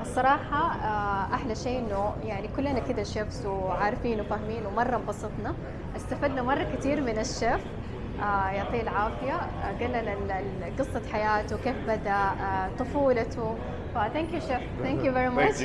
الصراحة أحلى شيء إنه يعني كلنا كده شيفs وعارفين وفاهمين ومرة انبسطنا، استفدنا مرة كتير من الشيف يعطيه العافية، قال لنا قصة حياته كيف بدأ طفولته. Thank you chef, thank you very much.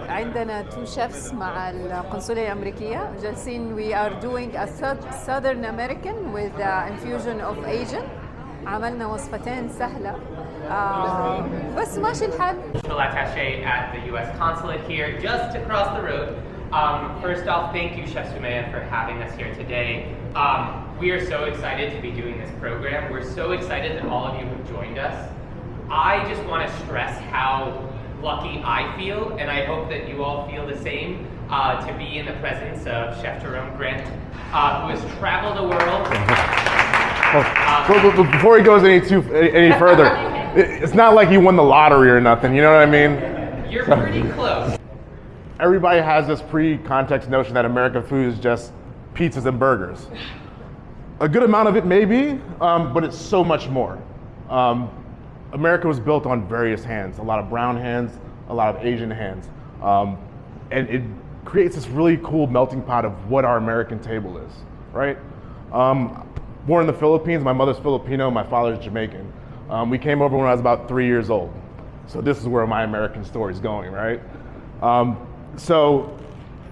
عندنا two chefs مع القنصلية الأمريكية جالسين. We are doing a Southern American with infusion of Asian. عملنا وصفتين سهلة بس ماشي الحال. Attaché at the U.S. Consulate here, just across the road. First off, thank you, Chef Sumaya, for having us here today. We are so excited to be doing this program. We're so excited that all of you have joined us. I just want to stress how lucky I feel, and I hope that you all feel the same, to be in the presence of Chef Jerome Grant, who has traveled the world. Before he goes any further, it's not like he won the lottery or nothing, you know what I mean? You're pretty close. Everybody has this pre-context notion that American food is just pizzas and burgers. A good amount of it may be, but it's so much more. America was built on various hands, a lot of brown hands, a lot of Asian hands. And it creates this really cool melting pot of what our American table is, right? Born in the Philippines, my mother's Filipino, my father's Jamaican. We came over when I was about 3 years old. So this is where my American story is going, right? So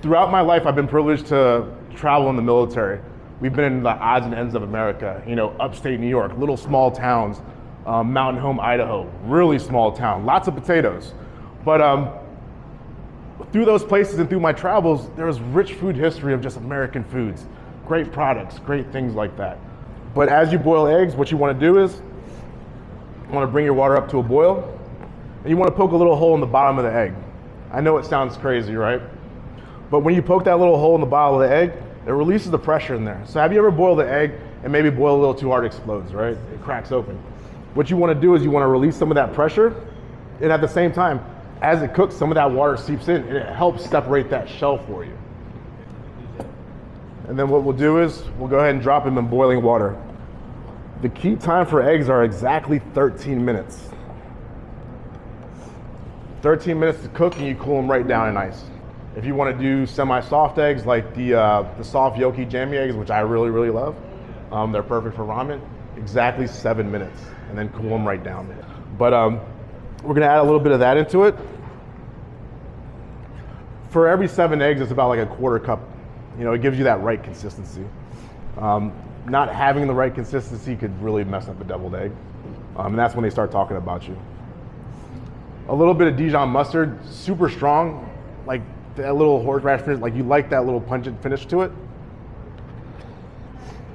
throughout my life, I've been privileged to travel in the military. We've been in the odds and ends of America, you know, upstate New York, little small towns, Mountain Home, Idaho, really small town, lots of potatoes. But through those places and through my travels, there was rich food history of just American foods, great products, great things like that. But as you boil eggs, what you want to do is you want to bring your water up to a boil, and you want to poke a little hole in the bottom of the egg. I know it sounds crazy, right? But when you poke that little hole in the bottom of the egg, it releases the pressure in there. So have you ever boiled the egg and maybe boil a little too hard, it explodes, right? It cracks open. What you want to do is you want to release some of that pressure, and at the same time, as it cooks, some of that water seeps in, and it helps separate that shell for you. And then what we'll do is we'll go ahead and drop them in boiling water. The key time for eggs are exactly 13 minutes. 13 minutes to cook, and you cool them right down in ice. If you want to do semi-soft eggs like the soft yolky jammy eggs, which I really, really love, they're perfect for ramen, exactly 7 minutes, and then cool them right down. But we're gonna add a little bit of that into it. For every 7 eggs, it's about like a quarter cup. You know, it gives you that right consistency. Not having the right consistency could really mess up a deviled egg. And that's when they start talking about you. A little bit of Dijon mustard, super strong, like that little horseradish finish, like you like that little pungent finish to it.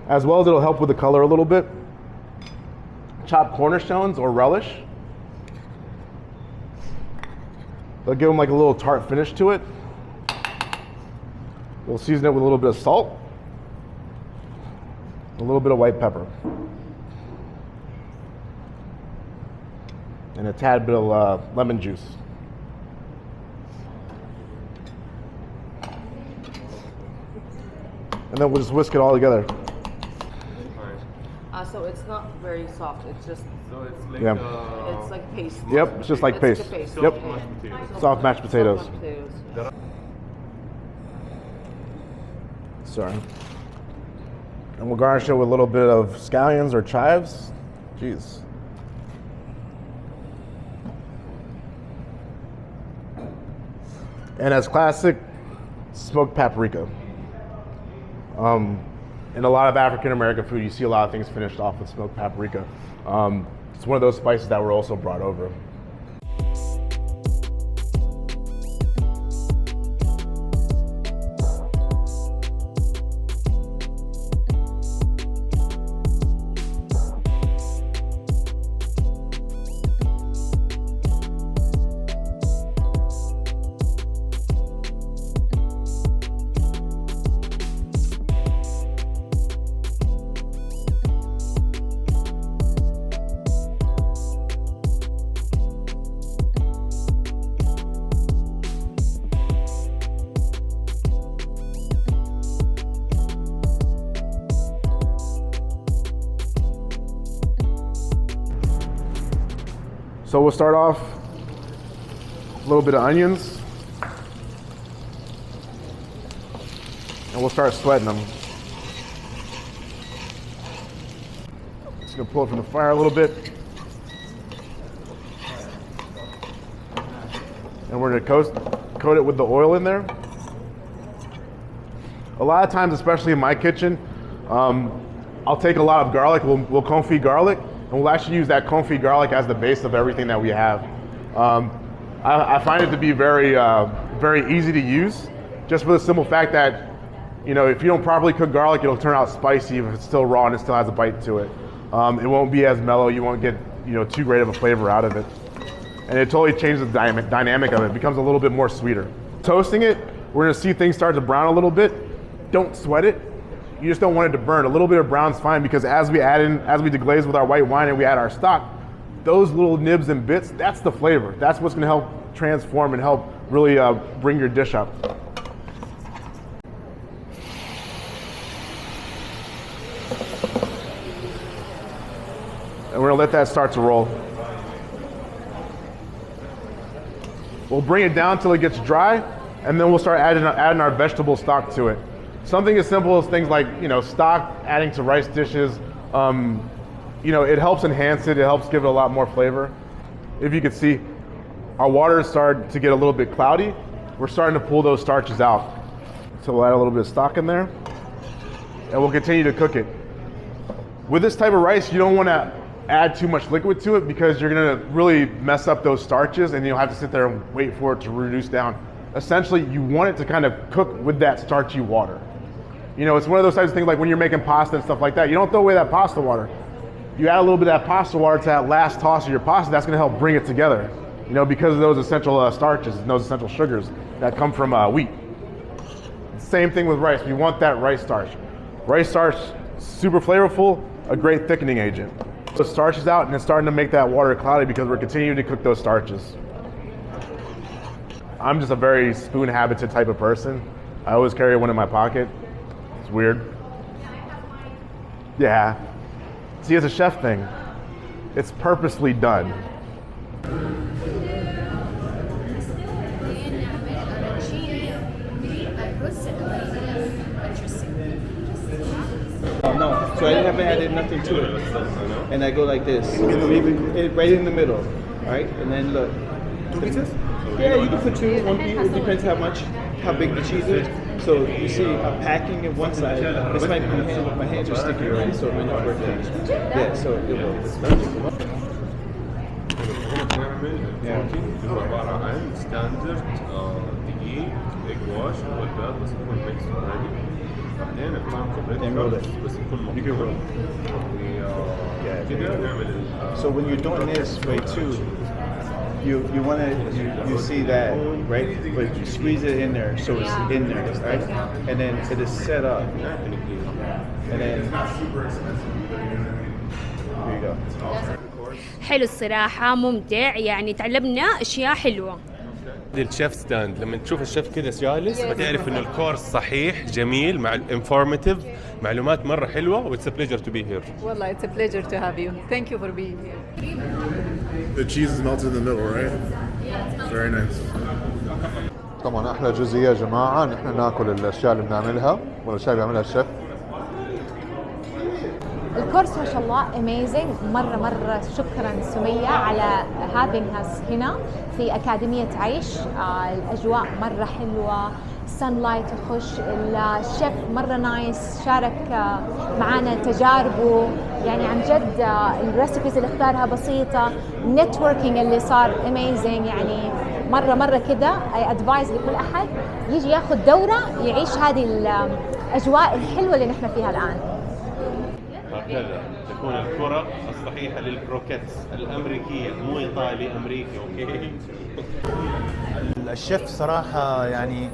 As well as it'll help with the color a little bit. Chopped cornerstones or relish. They'll give them like a little tart finish to it. We'll season it with a little bit of salt, a little bit of white pepper, and a tad bit of lemon juice. And then we'll just whisk it all together. So it's not very soft. It's just it's like paste. Yep, it's just like paste. Yep, soft mashed potatoes. Sorry. And we'll garnish it with a little bit of scallions or chives. Jeez. And as classic, smoked paprika. In a lot of African American food, you see a lot of things finished off with smoked paprika. It's one of those spices that were also brought over. So we'll start off a little bit of onions. And we'll start sweating them. Just gonna pull it from the fire a little bit. And we're gonna coat it with the oil in there. A lot of times, especially in my kitchen, I'll take a lot of garlic, we'll confit garlic, and we'll actually use that confit garlic as the base of everything that we have. I find it to be very, very easy to use, just for the simple fact that, you know, if you don't properly cook garlic, it'll turn out spicy if it's still raw and it still has a bite to it. It won't be as mellow, you won't get, you know, too great of a flavor out of it. And it totally changes the dynamic of it. It becomes a little bit more sweeter. Toasting it, we're gonna see things start to brown a little bit. Don't sweat it. You just don't want it to burn. A little bit of brown's fine, because as we deglaze with our white wine and we add our stock, those little nibs and bits, that's the flavor. That's what's gonna help transform and help really bring your dish up. And we're gonna let that start to roll. We'll bring it down till it gets dry, and then we'll start adding our vegetable stock to it. Something as simple as things like, you know, stock adding to rice dishes, you know, it helps enhance it. It helps give it a lot more flavor. If you could see, our water is starting to get a little bit cloudy. We're starting to pull those starches out. So we'll add a little bit of stock in there, and we'll continue to cook it. With this type of rice, you don't want to add too much liquid to it, because you're going to really mess up those starches, and you'll have to sit there and wait for it to reduce down. Essentially, you want it to kind of cook with that starchy water. You know, it's one of those types of things like when you're making pasta and stuff like that, you don't throw away that pasta water. You add a little bit of that pasta water to that last toss of your pasta, that's gonna help bring it together. You know, because of those essential starches and those essential sugars that come from wheat. Same thing with rice, we want that rice starch. Rice starch, super flavorful, a great thickening agent. So the starch is out and it's starting to make that water cloudy because we're continuing to cook those starches. I'm just a very spoon-habited type of person. I always carry one in my pocket. It's weird. Yeah. See, it's a chef thing. It's purposely done. No, so I haven't added nothing to it. And I go like this, right in the middle, right? And then look. 2 pieces? Yeah, you can put 2, 1 piece. It depends how big the cheese is. So you see, I'm packing it one side. This might be my hands are sticky already, so it might not work. Yeah, so it will. هو عبارة عن ستاندرد دقيق ايج واش والبيض بس يكون ميكس عادي بعدين نعمل كوبليت بس كله كده نعمل. So when you're doing this way too, you want to you see that, right? But you squeeze it in there so it's in there, right? And then it is set up. And then here you go. حلو الصراحة، ممتع، يعني تعلمنا أشياء حلوة. الشيف ستاند لما تشوف الشيف كده جالس بتعرف انه الكورس صحيح جميل مع الانفورماتيف معلومات مرة حلوة. It's a pleasure to be here. والله it's a pleasure to have you. Thank you for being here. The cheese is melted in the middle, right? Very nice. طبعا احلى جزئيه يا جماعه نحن ناكل الاشياء اللي بنعملها والاشياء اللي بيعملها الشيف. الكورس ما شاء الله amazing، مرة شكرا سمية على having us هنا في أكاديمية عيش. الأجواء مرة حلوة، sunlight يخش، الشيف مرة نايس، شارك معنا تجاربه، يعني عن جد الريسيبيز اللي اختارها بسيطة، networking اللي صار amazing، يعني مرة كده I advise لكل أحد يجي ياخذ دورة يعيش هذه الأجواء الحلوة اللي نحن فيها الآن. هكذا تكون الكرة الصحيحة للكروكيتس الأمريكية، مو إيطالي أمريكي. أوكي. الشيف صراحة يعني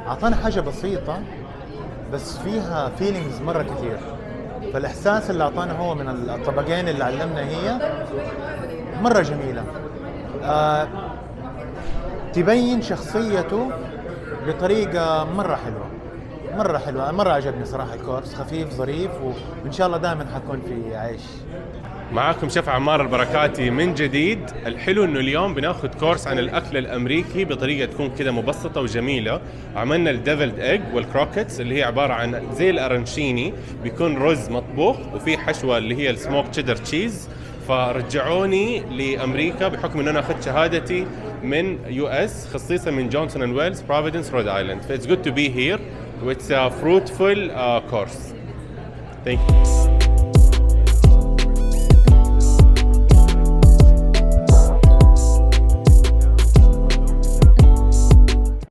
أعطانا حاجة بسيطة بس فيها فيلينجز مرة كثير، فالإحساس اللي أعطانا هو من الطبقين اللي علمنا هي مرة جميلة. تبين شخصيته بطريقة مرة حلوة، مرة حلوة، مرة عجبني صراحة. الكورس خفيف ظريف وإن شاء الله دائما حكون في عيش. معاكم شيف عمار البركاتي من جديد. الحلو انه اليوم بناخذ كورس عن الاكل الامريكي بطريقه تكون كده مبسطه وجميله. عملنا الديفلد ايج والكروكتس اللي هي عباره عن زي الارنشيني، بيكون رز مطبوخ وفي حشوه اللي هي السموك تشيدر تشيز. فرجعوني لامريكا بحكم انه انا اخذت شهادتي من US خصيصا من جونسون اند ويلز بروفيدنس رود ايلاند. فايتس جود تو بي هير واتس ا فروتفul course. Thank you.